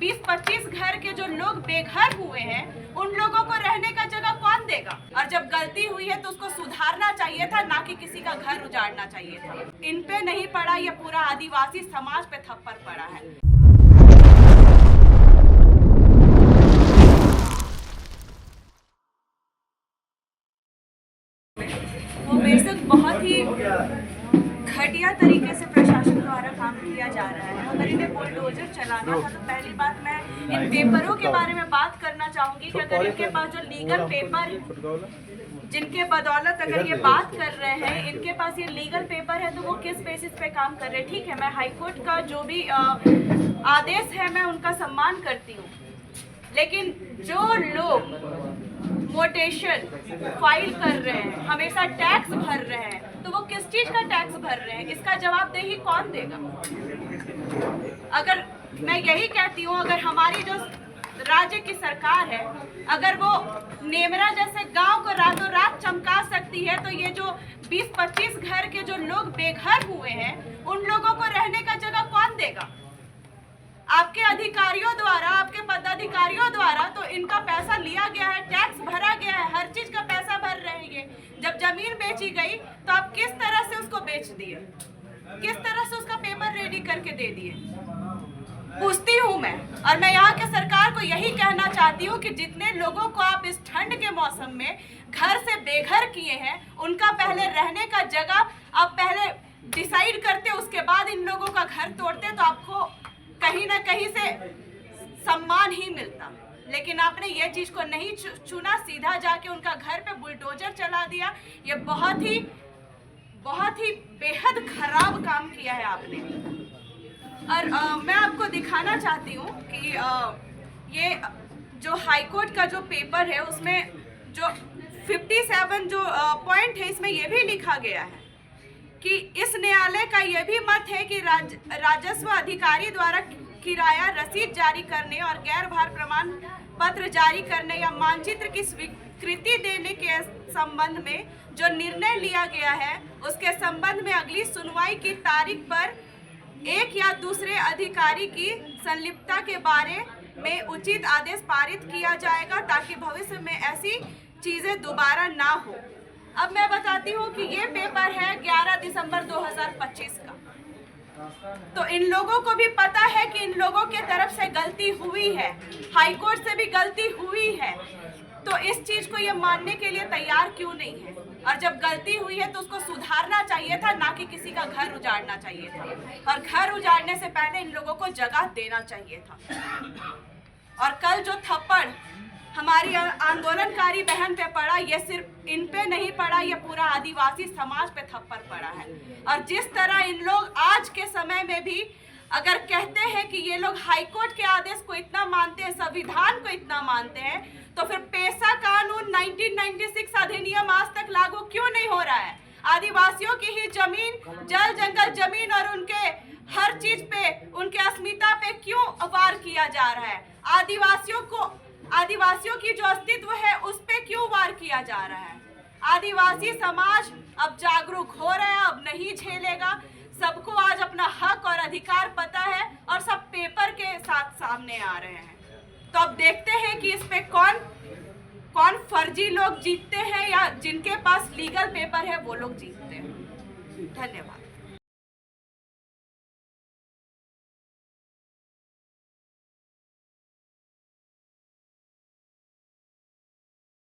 20-25 घर के जो लोग बेघर हुए हैं उन लोगों को रहने का जगह कौन देगा? और जब गलती हुई है तो उसको सुधारना चाहिए था, ना कि किसी का घर उजाड़ना चाहिए था। इन पे नहीं पड़ा, ये पूरा आदिवासी समाज पे थप्पड़ पड़ा है। वो बेशक बहुत ही घटिया तरीके से प्रशासन द्वारा काम किया जा रहा है। अगर इन्हें बुलडोजर चलाना था तो पहली बात मैं इन पेपरों के बारे में बात करना चाहूंगी कि अगर इनके पास जो लीगल पेपर, जिनके बदौलत अगर ये बात कर रहे हैं, इनके पास ये लीगल पेपर है तो वो किस बेसिस पे काम कर रहे हैं। ठीक है, मैं हाईकोर्ट का जो भी आदेश है मैं उनका सम्मान करती हूँ, लेकिन जो लोग मोटेशन फाइल कर रहे हैं, हमेशा टैक्स भर रहे हैं, तो वो किस चीज का टैक्स भर रहे हैं, इसका जवाबदेही कौन देगा? अगर मैं यही कहती हूँ, अगर हमारी जो राज्य की सरकार है, अगर वो नेमरा जैसे गांव को रातों रात चमका सकती है, तो ये जो 20-25 घर के जो लोग बेघर हुए हैं उन लोगों को रहने का जगह कौन देगा? आपके अधिकारियों द्वारा, आपके पदाधिकारियों द्वारा तो इनका पैसा लिया गया है, टैक्स भरा गया है, हर चीज का पैसा भर रहे हैं। जब जमीन बेची गई तो आप किस तरह से उसको बेच दिए, किस तरह से उसका पेपर रेडी करके दे दिए? पूछती हूँ मैं, और मैं यहाँ के सरकार को यही कहना चाहती हूँ कि जितने लोगों को आप इस ठंड के मौसम में घर से बेघर किए हैं, उनका पहले रहने का जगह आप पहले डिसाइड करते, उसके बाद इन लोगों का घर तोड़ते तो आपको कहीं ना कहीं से सम्मान ही मिलता। लेकिन आपने ये चीज को नहीं चुना, सीधा जाके उनका घर पे बुलडोजर चला दिया। ये बहुत ही बेहद खराब काम किया है आपने। और मैं आपको दिखाना चाहती हूँ कि ये जो हाईकोर्ट का जो पेपर है उसमें जो 57 जो पॉइंट है, इसमें ये भी लिखा गया है कि इस न्यायालय का यह भी मत है कि राजस्व अधिकारी द्वारा किराया रसीद जारी करने और गैर भार प्रमाण पत्र जारी करने या मानचित्र की स्वीकृति देने के संबंध में जो निर्णय लिया गया है, उसके संबंध में अगली सुनवाई की तारीख पर एक या दूसरे अधिकारी की संलिप्तता के बारे में उचित आदेश पारित किया जाएगा, ताकि भविष्य में ऐसी चीजें दोबारा ना हो। अब मैं बताती हूँ कि ये पेपर है 11 दिसंबर 2025 का, तो इन लोगों को भी पता है कि इन लोगों के तरफ से गलती हुई है, हाईकोर्ट से भी गलती हुई है, तो इस चीज को ये मानने के लिए तैयार क्यों नहीं है? और जब गलती हुई है तो उसको सुधारना चाहिए था, ना कि किसी का घर उजाड़ना चाहिए था। और घर उजाड़ने से पहले इन लोगों को जगह देना चाहिए था। और कल जो थप्पड़ हमारी आंदोलनकारी बहन पे पड़ा, ये सिर्फ इन पे नहीं पड़ा, ये पूरा आदिवासी समाज पे थप्पड़ पड़ा है। और जिस तरह इन लोग आज के समय में भी अगर कहते हैं कि ये लोग हाईकोर्ट के आदेश को इतना मानते हैं, संविधान को इतना मानते हैं, तो फिर पेशा कानून 1996 अधिनियम आज तक लागू क्यों नहीं हो रहा है? आदिवासियों की ही जमीन, जल जंगल जमीन और उनके हर चीज पे, उनके अस्मिता पे क्यों वार किया जा रहा है? आदिवासियों की जो अस्तित्व है उस पे क्यों वार किया जा रहा है? आदिवासी समाज अब जागरूक हो रहा है, अब नहीं झेलेगा। सबको आज अपना हक और अधिकार पता है और सब पेपर के साथ सामने आ रहे हैं। तो अब देखते हैं कि इस पे कौन फर्जी लोग जीतते हैं या जिनके पास लीगल पेपर है वो लोग जीतते हैं। धन्यवाद।